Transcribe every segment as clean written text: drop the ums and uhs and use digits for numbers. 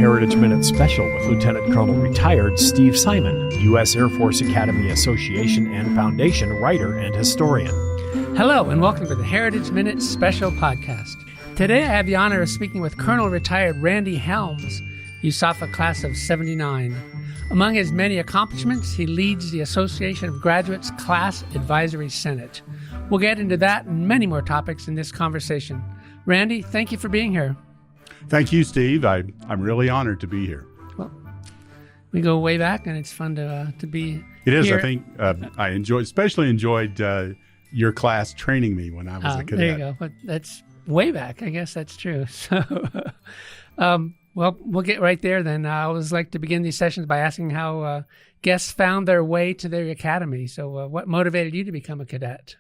Heritage Minute Special with Lieutenant Colonel Retired Steve Simon, U.S. Air Force Academy Association and Foundation writer and historian. Hello, and welcome to the Heritage Minute Special Podcast. Today I have the honor of speaking with Colonel Retired Randy Helms, USAFA Class of 79. Among his many accomplishments, he leads the Association of Graduates Class Advisory Senate. We'll get into that and many more topics in this conversation. Randy, thank you for being here. Thank you, Steve. I'm really honored to be here. Well, we go way back, and it's fun to be It is. here. I think I especially enjoyed your class training me when I was a cadet. There you go. But that's way back. I guess that's true. So, well, we'll get right there then. I always like to begin these sessions by asking how guests found their way to their academy. So what motivated you to become a cadet?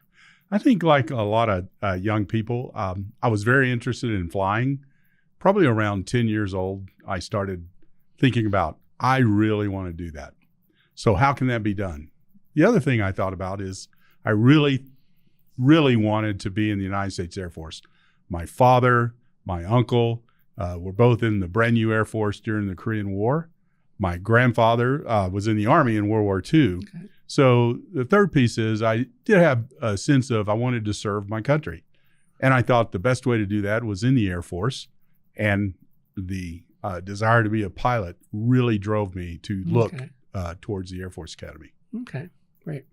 I think like a lot of young people, I was very interested in flying. Probably around 10 years old, I started thinking about, I really want to do that. So how can that be done? The other thing I thought about is I really, really wanted to be in the United States Air Force. My father, my uncle were both in the brand new Air Force during the Korean War. My grandfather was in the Army in World War II. Okay. So the third piece is I did have a sense of I wanted to serve my country. And I thought the best way to do that was in the Air Force. And the desire to be a pilot really drove me to look towards the Air Force Academy. Okay, great.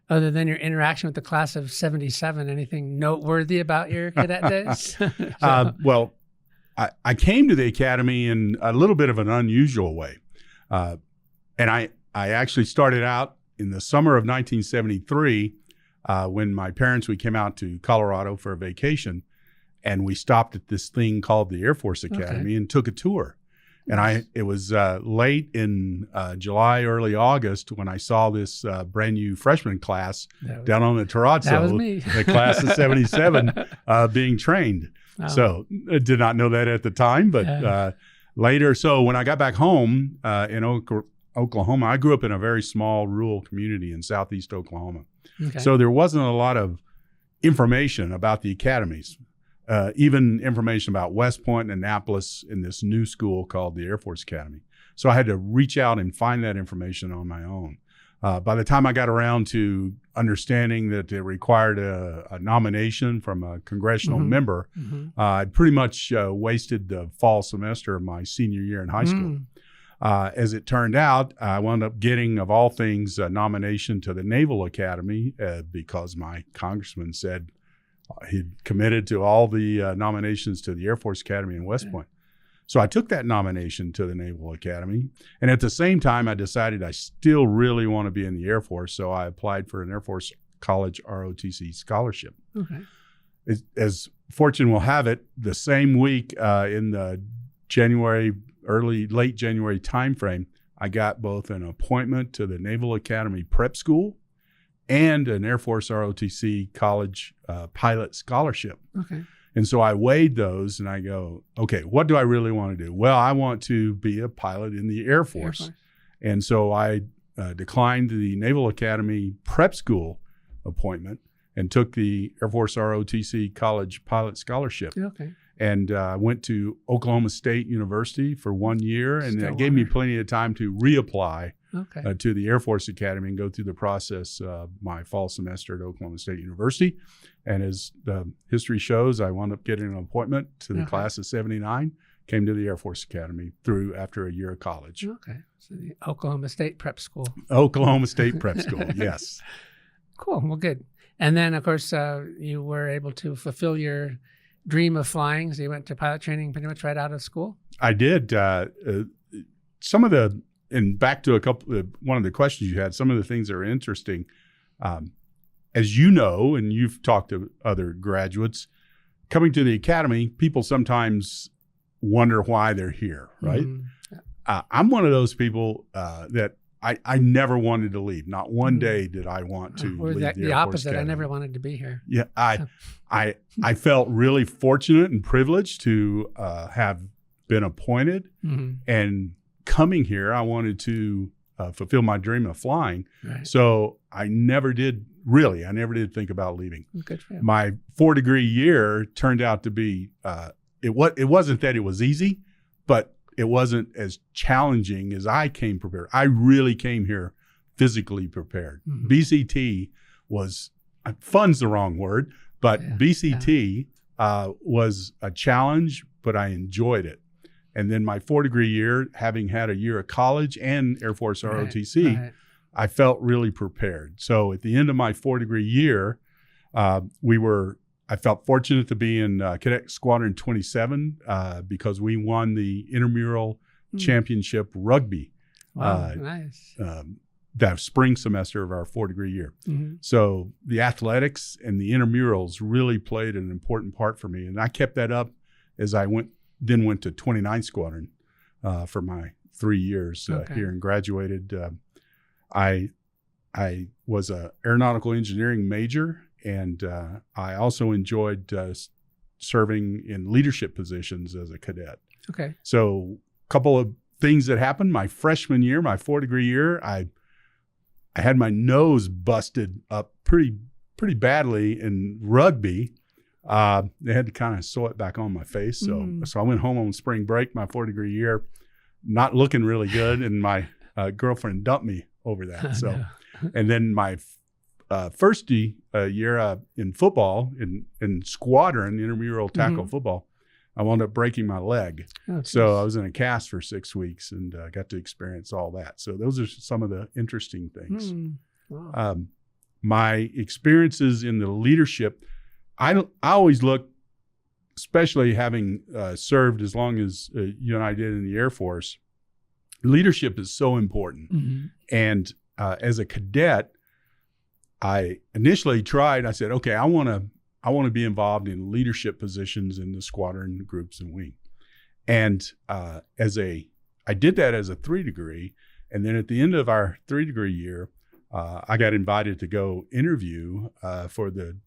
Other than your interaction with the class of 77, anything noteworthy about your cadet days? Well, I came to the Academy in a little bit of an unusual way. And I actually started out in the summer of 1973 when my parents, we came out to Colorado for a vacation. And we stopped at this thing called the Air Force Academy and took a tour. And it was late in July, early August when I saw this brand new freshman class down on the terrazzo, that was me. the class of 77 being trained. Wow. So I did not know that at the time, but later. So when I got back home in Oklahoma, I grew up in a very small rural community in southeast Oklahoma. Okay. So there wasn't a lot of information about the academies. Even information about West Point and Annapolis in this new school called the Air Force Academy. So I had to reach out and find that information on my own. By the time I got around to understanding that it required a nomination from a congressional member, I'd pretty much wasted the fall semester of my senior year in high school. As it turned out, I wound up getting, of all things, a nomination to the Naval Academy because my congressman said, he'd committed to all the nominations to the Air Force Academy in West Point. So I took that nomination to the Naval Academy. And at the same time, I decided I still really want to be in the Air Force. So I applied for an Air Force College ROTC scholarship. Okay. As fortune will have it, the same week in the late January timeframe, I got both an appointment to the Naval Academy Prep School and an Air Force ROTC college pilot scholarship. Okay. And so I weighed those and I go, okay, what do I really want to do? Well, I want to be a pilot in the Air Force. And so I declined the Naval Academy Prep School appointment and took the Air Force ROTC college pilot scholarship. Okay. And went to Oklahoma State University for 1 year. And that gave me plenty of time to reapply to the Air Force Academy and go through the process my fall semester at Oklahoma State University. And as the history shows, I wound up getting an appointment to the class of 79, came to the Air Force Academy after a year of college. Okay. So the Oklahoma State Prep School. Oklahoma State Prep School, yes. Cool. Well, good. And then, of course, you were able to fulfill your dream of flying. So you went to pilot training pretty much right out of school? I did. And back to one of the questions you had, some of the things that are interesting, as you know, and you've talked to other graduates, coming to the academy, people sometimes wonder why they're here, right? I'm one of those people that I never wanted to leave. Not one day did I want to leave the Air Force opposite. Academy. I never wanted to be here. Yeah, I felt really fortunate and privileged to have been appointed and coming here, I wanted to fulfill my dream of flying. Right. So I never did think about leaving. Good for you. My 4-degree year turned out to be, it wasn't that it was easy, but it wasn't as challenging as I came prepared. I really came here physically prepared. Mm-hmm. BCT was, fun's the wrong word, but BCT was a challenge, but I enjoyed it. And then my 4-degree year, having had a year of college and Air Force ROTC, I felt really prepared. So at the end of my 4-degree year, I felt fortunate to be in Cadet Squadron 27 because we won the intramural championship rugby. Wow, nice. That spring semester of our 4-degree year. Mm-hmm. So the athletics and the intramurals really played an important part for me. And I kept that up as I went to 29 Squadron for my 3 years here and graduated. I was a aeronautical engineering major, and I also enjoyed serving in leadership positions as a cadet. Okay. So a couple of things that happened. My freshman year, my 4-degree year, I had my nose busted up pretty badly in rugby. They had to kind of sew it back on my face. So I went home on spring break, my 4-degree year, not looking really good, and my girlfriend dumped me over that. So, and then my first year in football, in squadron, intramural tackle football, I wound up breaking my leg. So I was in a cast for 6 weeks and got to experience all that. So those are some of the interesting things. Wow. My experiences in the leadership, I always look, especially having served as long as you and I did in the Air Force, leadership is so important. Mm-hmm. And as a cadet, I initially tried, I said, okay, I want to be involved in leadership positions in the squadron, groups, and wing. And I did that as a 3-degree. And then at the end of our 3-degree year, I got invited to go interview for the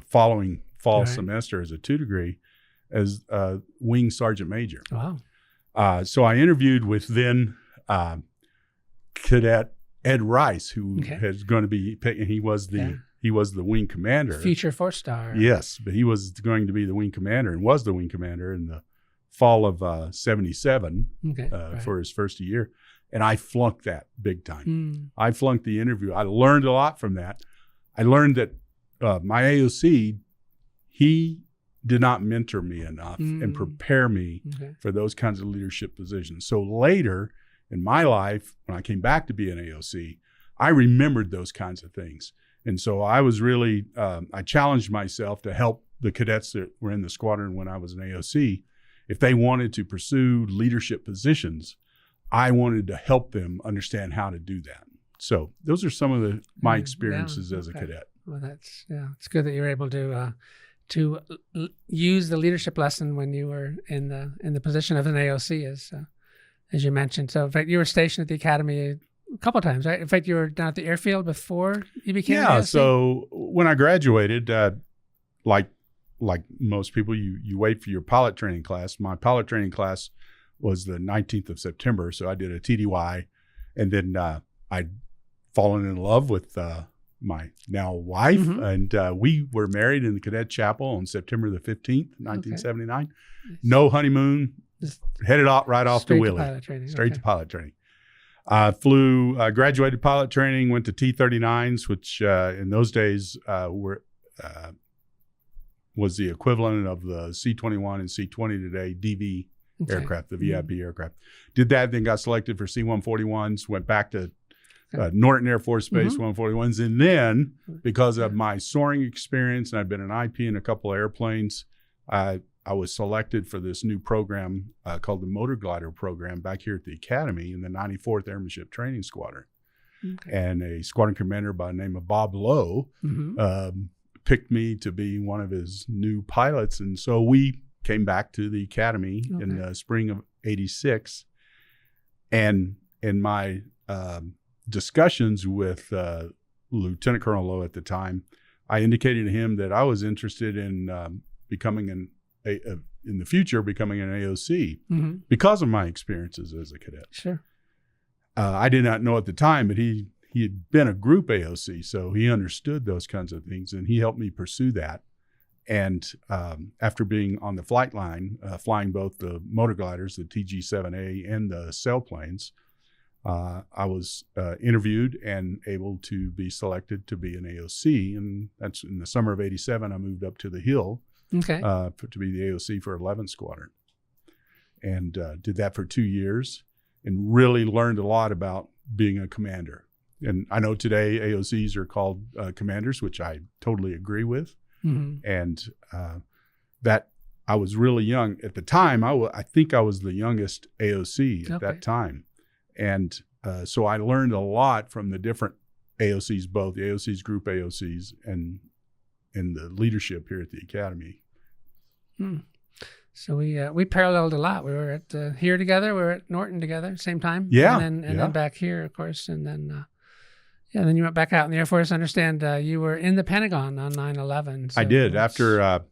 following fall semester as a 2-degree as a wing sergeant major. Wow. So I interviewed with then Cadet Ed Rice, who is going to be, and he was the wing commander. Future 4-star. Yes, but he was going to be the wing commander and was the wing commander in the fall of 77 for his first year. And I flunked that big time. I flunked the interview. I learned a lot from that. I learned that my AOC, he did not mentor me enough and prepare me for those kinds of leadership positions. So later in my life, when I came back to be an AOC, I remembered those kinds of things. And so I was really, I challenged myself to help the cadets that were in the squadron when I was an AOC. If they wanted to pursue leadership positions, I wanted to help them understand how to do that. So those are some of my experiences as a cadet. Well, it's good that you were able to use the leadership lesson when you were in the position of an AOC, as you mentioned. So in fact, you were stationed at the academy a couple of times, right? In fact, you were down at the airfield before you became an AOC? So when I graduated, like most people, you wait for your pilot training class. My pilot training class was the 19th of September, so I did a TDY, and then I'd fallen in love with my now wife, and we were married in the Cadet Chapel on September the 15th, 1979. No honeymoon, just headed out right off the Willie, straight to pilot training. Graduated pilot training, went to T-39s, which in those days was the equivalent of the C-21 and C-20 today, DV aircraft, the VIP aircraft. Did that, then got selected for C-141s, went back to Norton Air Force Base 141s. And then because of my soaring experience, and I've been an IP in a couple of airplanes, I was selected for this new program called the Motor Glider program back here at the Academy in the 94th Airmanship Training Squadron. And a squadron commander by the name of Bob Lowe picked me to be one of his new pilots. And so we came back to the Academy in the spring of 86. And in my discussions with Lieutenant Colonel Lowe at the time, I indicated to him that I was interested in becoming in the future becoming an AOC because of my experiences as a cadet. Sure. I did not know at the time, but he had been a group AOC, so he understood those kinds of things, and he helped me pursue that. And after being on the flight line, flying both the motor gliders, the TG-7A and the sailplanes, I was interviewed and able to be selected to be an AOC. And that's in the summer of '87, I moved up to the Hill to be the AOC for 11th Squadron. And did that for 2 years and really learned a lot about being a commander. And I know today AOCs are called commanders, which I totally agree with. Mm-hmm. And that I was really young at the time. I think I was the youngest AOC at that time. And so I learned a lot from the different AOCs, both the AOCs, group AOCs, and the leadership here at the Academy. So we paralleled a lot. We were at here together. We were at Norton together, same time. Yeah. And then back here, of course. And then, then you went back out in the Air Force. I understand you were in the Pentagon on 9/11. So I did. After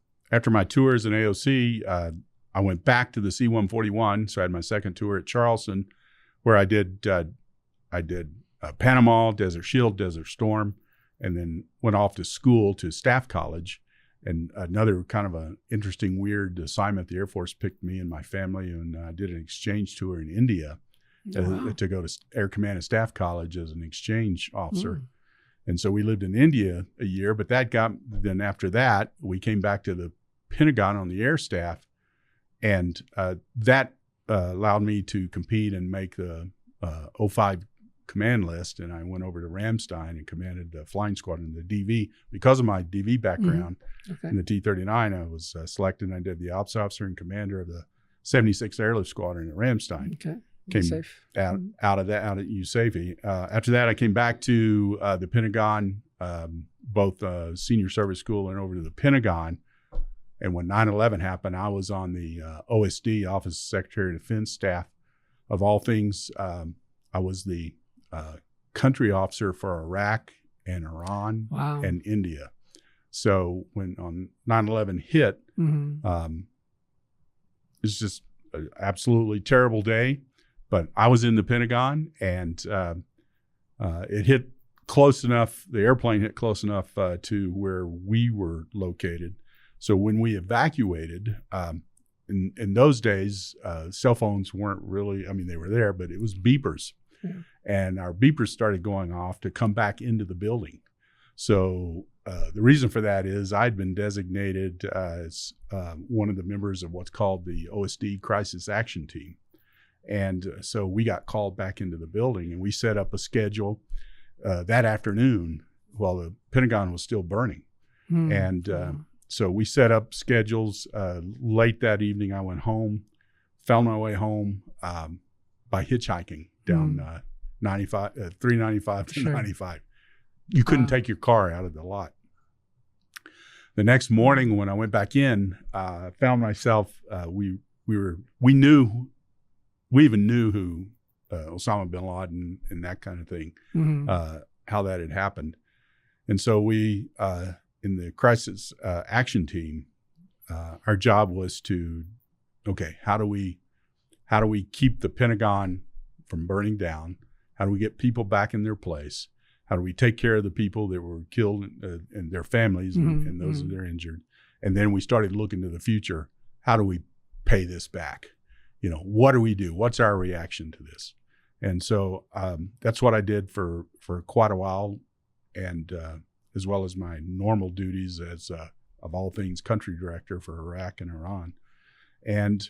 my tour as an AOC, I went back to the C-141. So I had my second tour at Charleston, where I did Panama, Desert Shield, Desert Storm, and then went off to school to Staff College. And another kind of an interesting, weird assignment, the Air Force picked me and my family, and I did an exchange tour in India to go to Air Command and Staff College as an exchange officer. And so we lived in India a year, but then after that, we came back to the Pentagon on the air staff, and that allowed me to compete and make the 05 command list. And I went over to Ramstein and commanded the flying squadron, the DV. Because of my DV background in the T-39, I was selected, and I did the ops officer and commander of the 76th Airlift Squadron at Ramstein. Came out at USAFA. After that, I came back to the Pentagon, both senior service school and over to the Pentagon. And when 9/11 happened, I was on the OSD, Office of Secretary of Defense staff. Of all things, I was the country officer for Iraq and Iran and India. So when on 9/11 hit, it's just an absolutely terrible day. But I was in the Pentagon, and it hit close enough, the airplane hit close enough to where we were located. So when we evacuated, in those days, cell phones weren't really, they were there, but it was beepers. And our beepers started going off to come back into the building. So the reason for that is I'd been designated as one of the members of what's called the OSD Crisis Action Team. And so we got called back into the building, and we set up a schedule that afternoon while the Pentagon was still burning. And so we set up schedules. Late that evening, I went home, found my way home by hitchhiking down 395 to 95. You couldn't take your car out of the lot. The next morning, when I went back in, I found myself, we even knew who Osama bin Laden and that kind of thing, how that had happened. And so we, in the crisis action team, our job was to, how do we keep the Pentagon from burning down? How do we get people back in their place? How do we take care of the people that were killed and their families and those that are injured? And then we started looking to the future. How do we pay this back? What do we do? What's our reaction to this? And so that's what I did for quite a while, and as well as my normal duties as, of all things, country director for Iraq and Iran. And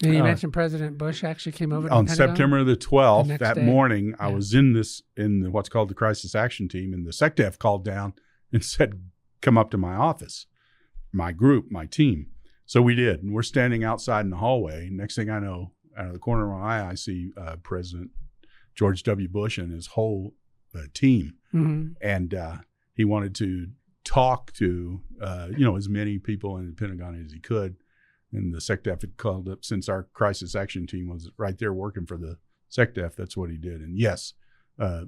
you mentioned President Bush actually came over to on the Pentagon? September the 12th, that day. morning, I was in what's called the Crisis Action Team, and the SecDef called down and said, come up to my office, my group, my team. So we did, and we're standing outside in the hallway. Next thing I know, out of the corner of my eye, I see President George W. Bush and his whole team. And he wanted to talk to, as many people in the Pentagon as he could. And the SecDef had called up, since our crisis action team was right there working for the SecDef, that's what he did. And yes, a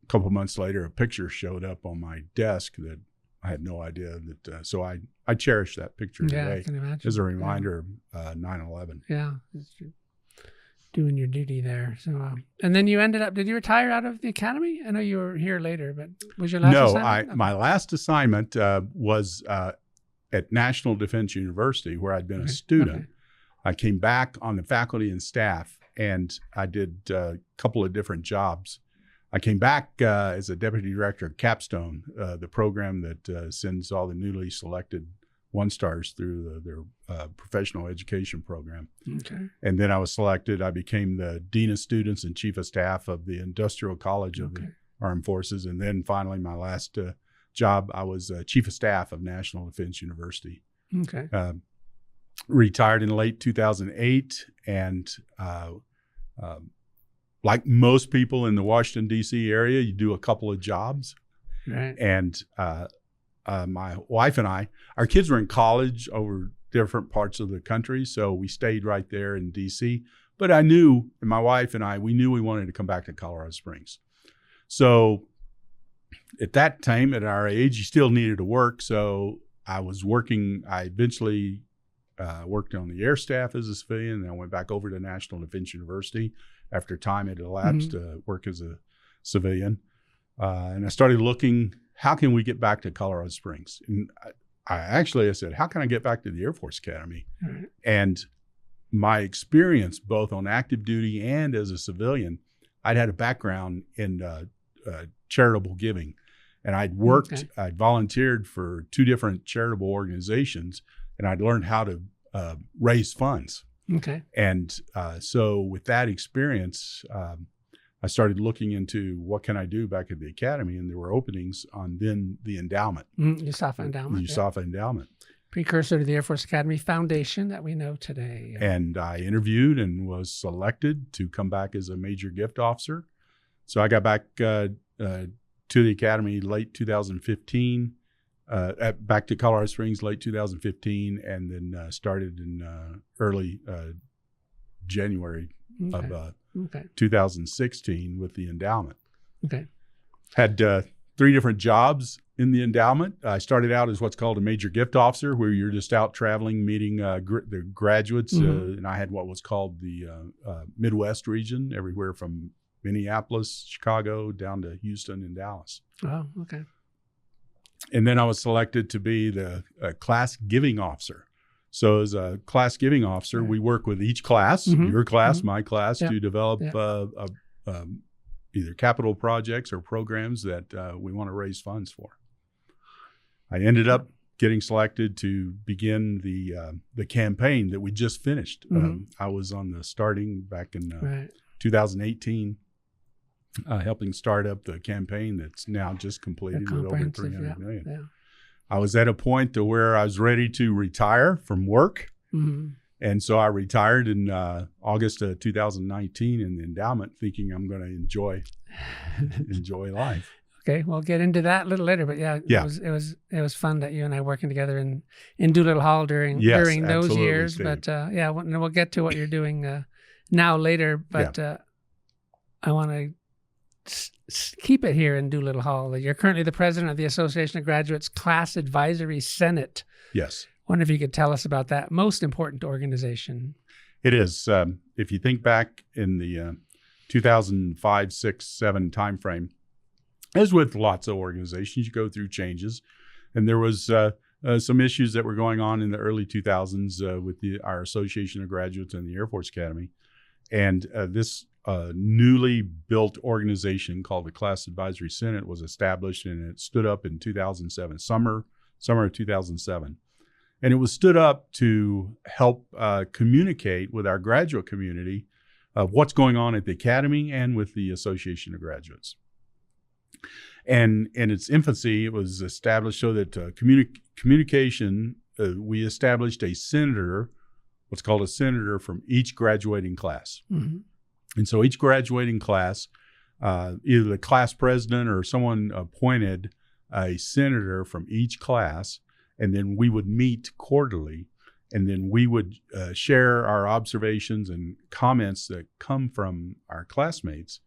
couple of months later, a picture showed up on my desk that I had no idea that. So I cherish that picture today I can imagine. as a reminder of 9/11. Yeah, doing your duty there. So, and then you ended up. Did you retire out of the academy? I know you were here later, but was your last assignment? My last assignment was at National Defense University, where I'd been a student. Okay. I came back on the faculty and staff, and I did a couple of different jobs. I came back as a deputy director of Capstone, the program that sends all the newly selected one-stars through their professional education program. Okay. And then I was selected. I became the dean of students and chief of staff of the Industrial College of the Armed Forces. And then finally, my last job, I was chief of staff of National Defense University. Okay. Retired in late 2008, and like most people in the Washington, D.C. area, you do a couple of jobs. Right. And my wife and I, our kids were in college over different parts of the country, so we stayed right there in D.C. But I knew, and my wife and I, we knew we wanted to come back to Colorado Springs. So at that time, at our age, you still needed to work. So I was working. I eventually worked on the air staff as a civilian, and I went back over to National Defense University after time had elapsed to work as a civilian. And I started looking, how can we get back to Colorado Springs? And I said, how can I get back to the Air Force Academy? Right. And my experience, both on active duty and as a civilian, I'd had a background in charitable giving. And I'd worked, I'd volunteered for 2 different charitable organizations, and I'd learned how to raise funds. Okay. And so with that experience, I started looking into what can I do back at the academy, and there were openings on then the endowment. USAFA endowment. The USAFA endowment. Precursor to the Air Force Academy Foundation that we know today. And I interviewed and was selected to come back as a major gift officer. So I got back to the academy late 2015, back to Colorado Springs late 2015, and then started in early January of 2016 with the endowment. Okay. Had 3 different jobs in the endowment. I started out as what's called a major gift officer, where you're just out traveling, meeting the graduates. And I had what was called the Midwest region, everywhere from Minneapolis, Chicago, down to Houston and Dallas. Oh, okay. And then I was selected to be the class giving officer. So as a class giving officer, we work with each class, your class, my class, to develop either capital projects or programs that we want to raise funds for. I ended up getting selected to begin the campaign that we just finished. I was on the starting back in 2018, helping start up the campaign that's now just completed with over $300 million. Yeah. I was at a point to where I was ready to retire from work. And so I retired in August of 2019 in the endowment, thinking I'm going to enjoy life. Okay, we'll get into that a little later, but it was fun that you and I working together in Doolittle Hall during those years. Steve. But we'll get to what you're doing now later. But I want to keep it here in Doolittle Hall. You're currently the president of the Association of Graduates Class Advisory Senate. Yes. Wonder if you could tell us about that most important organization. It is. If you think back in the 2005, 6, 7 timeframe, as with lots of organizations, you go through changes. And there was some issues that were going on in the early 2000s with our Association of Graduates and the Air Force Academy. And this newly built organization called the Class Advisory Senate was established, and it stood up in 2007, summer of 2007. And it was stood up to help communicate with our graduate community of what's going on at the academy and with the Association of Graduates. And in its infancy, it was established so that communication, we established a senator, what's called a senator from each graduating class. And so each graduating class, either the class president or someone appointed a senator from each class, and then we would meet quarterly, and then we would share our observations and comments that come from our classmates.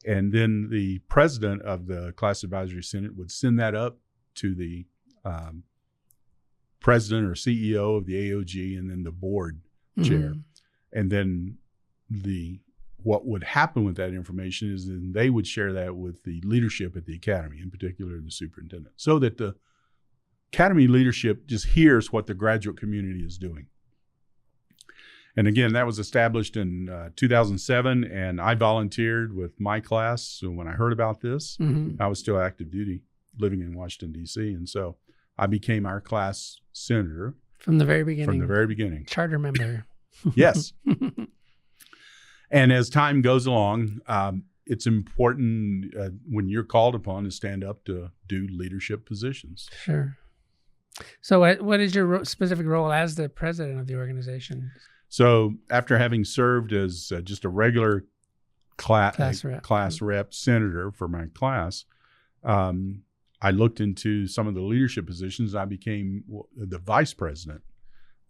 And then the president of the Class Advisory Senate would send that up to the president or CEO of the AOG, and then the board chair. And then what would happen with that information is then they would share that with the leadership at the academy, in particular the superintendent, so that the Academy leadership just hears what the graduate community is doing. And again, that was established in 2007, and I volunteered with my class. So when I heard about this, I was still active duty living in Washington, D.C., and so I became our class senator. From the very beginning. From the very beginning. Charter member. Yes. And as time goes along, it's important when you're called upon to stand up to do leadership positions. Sure. So what is your specific role as the president of the organization? So after having served as just a regular class rep senator for my class, I looked into some of the leadership positions. I became the vice president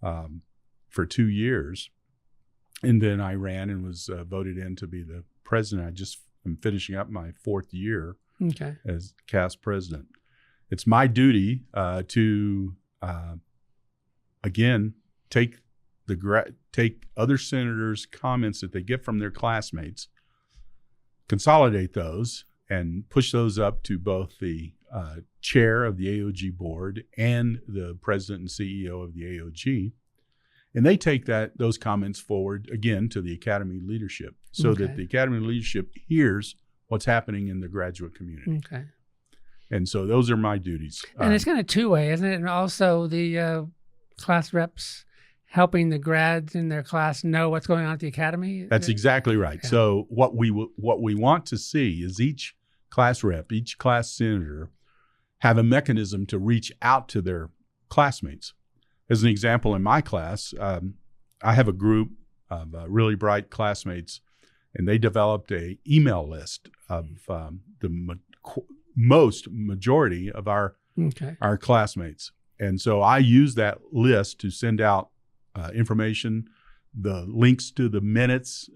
for 2 years. And then I ran and was voted in to be the president. I'm finishing up my 4th year as CAS president. It's my duty to, again, take other senators' comments that they get from their classmates, consolidate those, and push those up to both the chair of the AOG board and the president and CEO of the AOG. And they take those comments forward, again, to the Academy leadership so that the Academy leadership hears what's happening in the graduate community. Okay. And so those are my duties. And it's kind of two-way, isn't it? And also the class reps helping the grads in their class know what's going on at the Academy? That's exactly right. Yeah. So what we want to see is each class rep, each class senator have a mechanism to reach out to their classmates. As an example, in my class, I have a group of really bright classmates, and they developed a email list of the majority of our classmates. And so I use that list to send out information, the links to the minutes,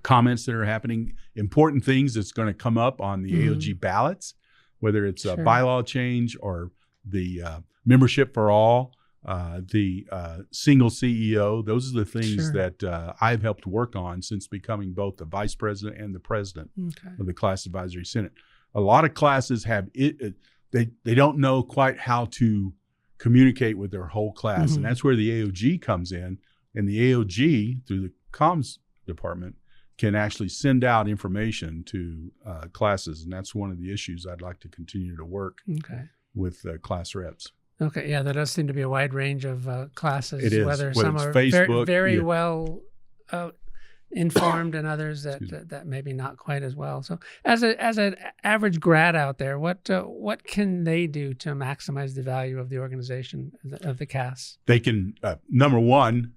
comments that are happening, important things that's going to come up on the AOG ballots, whether it's a bylaw change or the membership for all, the single CEO. Those are the things that I've helped work on since becoming both the vice president and the president of the Class Advisory Senate. A lot of classes have they don't know quite how to communicate with their whole class, and that's where the AOG comes in. And the AOG, through the comms department, can actually send out information to classes, and that's one of the issues I'd like to continue to work with class reps. Okay, yeah, there does seem to be a wide range of classes. It is. Whether some are Facebook, very well informed, and others that maybe not quite as well. So, as an average grad out there, what can they do to maximize the value of the organization of the CAS? They can number one,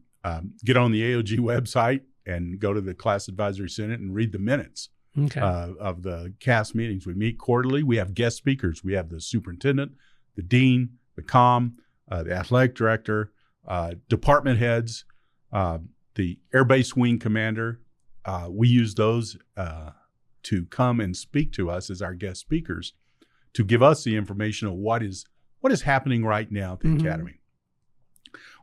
get on the AOG website and go to the Class Advisory Senate and read the minutes of the CAS meetings. We meet quarterly. We have guest speakers. We have the superintendent, the dean, the comm, the athletic director, department heads, the Air Base Wing commander. We use those to come and speak to us as our guest speakers to give us the information of what is happening right now at the Academy.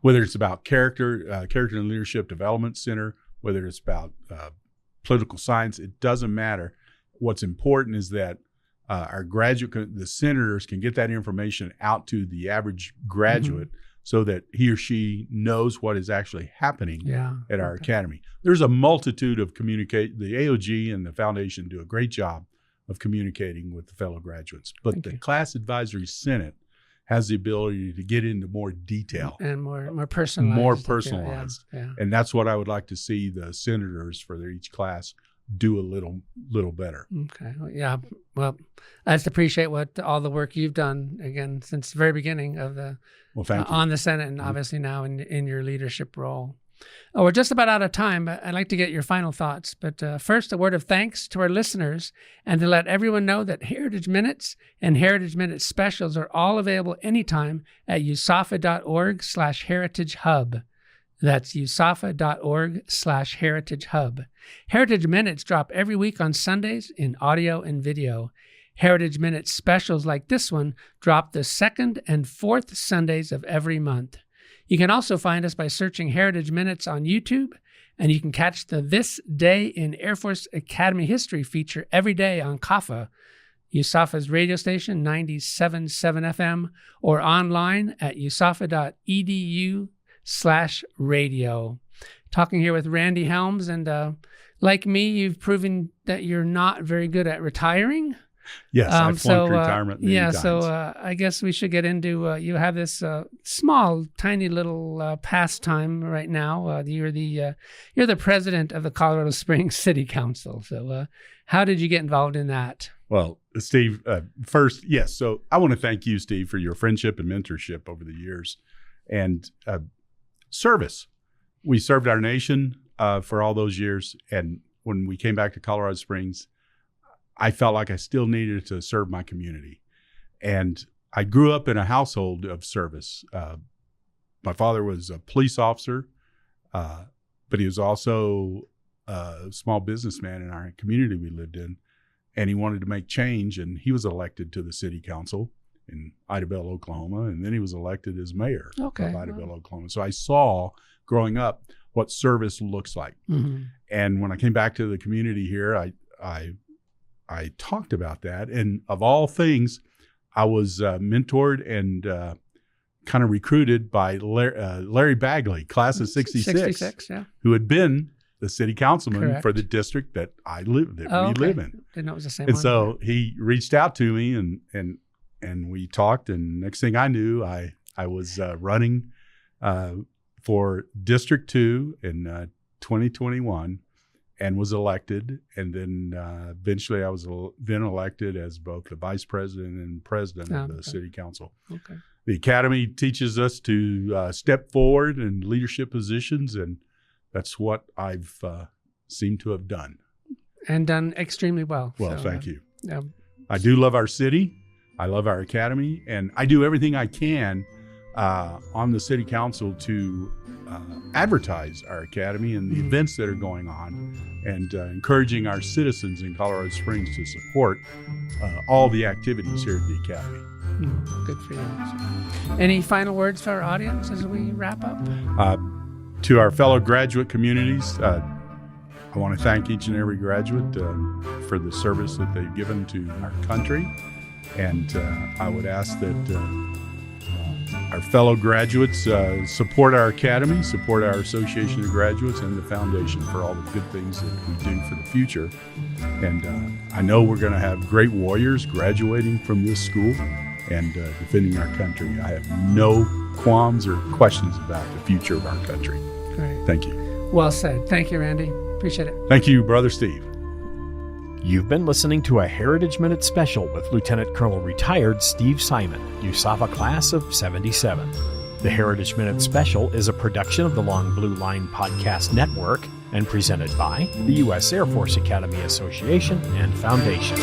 Whether it's about character and leadership development center, whether it's about political science, it doesn't matter. What's important is that the senators can get that information out to the average graduate so that he or she knows what is actually happening at our Academy. There's a multitude of the AOG and the foundation do a great job of communicating with the fellow graduates. But the Class Advisory Senate has the ability to get into more detail. And more personalized. Yeah. And that's what I would like to see the senators for each class do a little better. Okay. Yeah. Well, I just appreciate all the work you've done, again, since the very beginning of on the Senate, and obviously now in your leadership role. Oh, we're just about out of time, but I'd like to get your final thoughts. But first, a word of thanks to our listeners, and to let everyone know that Heritage Minutes and Heritage Minutes specials are all available anytime at usafa.org/heritagehub. That's usafa.org/heritagehub. Heritage Minutes drop every week on Sundays in audio and video. Heritage Minutes specials like this one drop the second and fourth Sundays of every month. You can also find us by searching Heritage Minutes on YouTube, and you can catch the This Day in Air Force Academy History feature every day on CAFA. USAFA's radio station, 97.7 FM, or online at usafa.edu/radio. Talking here with Randy Helms, and like me, you've proven that you're not very good at retiring. Yes, I flunked retirement many times. So I guess we should get into, you have this small, tiny little pastime right now. You're the president of the Colorado Springs City Council. So how did you get involved in that? Well, Steve, first, yes. So I want to thank you, Steve, for your friendship and mentorship over the years and service. We served our nation for all those years. And when we came back to Colorado Springs, I felt like I still needed to serve my community. And I grew up in a household of service. My father was a police officer, but he was also a small businessman in our community we lived in. And he wanted to make change, and he was elected to the city council in Idabel, Oklahoma, and then he was elected as mayor of Idabel, Oklahoma. So I saw, growing up, what service looks like. Mm-hmm. And when I came back to the community here, I talked about that. And of all things, I was mentored and kind of recruited by Larry Bagley, class of 66, who had been the city councilman for the district that we live in. Didn't know it was the same and one. So he reached out to me and we talked. And next thing I knew, I was running for District 2 in 2021. And was elected, and then eventually I was then elected as both the vice president and president of the city council. Okay. The academy teaches us to step forward in leadership positions, and that's what I've seemed to have done. And done extremely well. Well, thank you. I do love our city. I love our academy, and I do everything I can on the city council to advertise our academy and the events that are going on, and encouraging our citizens in Colorado Springs to support all the activities here at the academy. Good for you. Any final words for our audience as we wrap up? To our fellow graduate communities, I want to thank each and every graduate for the service that they've given to our country, and I would ask that our fellow graduates support our academy, support our Association of Graduates and the foundation for all the good things that we do for the future. And I know we're going to have great warriors graduating from this school and defending our country. I have no qualms or questions about the future of our country. Great. Thank you. Well said. Thank you, Randy. Appreciate it. Thank you, Brother Steve. You've been listening to a Heritage Minute special with Lieutenant Colonel retired Steve Simon, USAFA Class of 77. The Heritage Minute special is a production of the Long Blue Line Podcast Network and presented by the U.S. Air Force Academy Association and Foundation.